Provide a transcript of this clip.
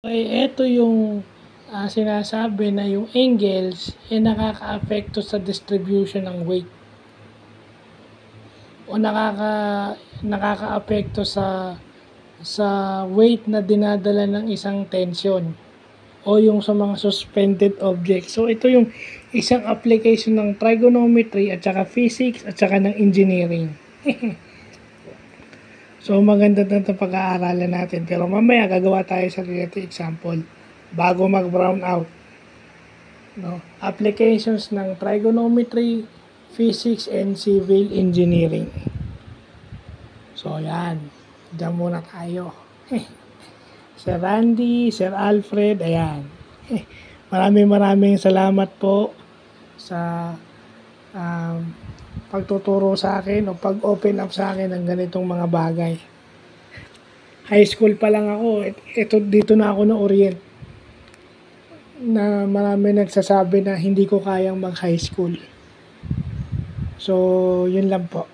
Ito yung sinasabi na yung angles nakakaapekto sa distribution ng weight o nakakaapekto sa weight na dinadala ng isang tension o yung sa mga suspended objects. So ito yung isang application ng trigonometry at saka physics at saka ng engineering. So maganda na ito pag-aaralan natin, pero mamaya gagawa tayo sa relative example bago mag-brown out. No? Applications ng trigonometry, physics, and civil engineering. So yan, diyan muna tayo. Sir Randy, Sir Alfred, ayan. Maraming salamat po sa pagtuturo sa akin o pag-open up sa akin ng ganitong mga bagay. High school pa lang ako, dito na ako na-orient na marami nagsasabi na hindi ko kayang mag-high school. So, yun lang po.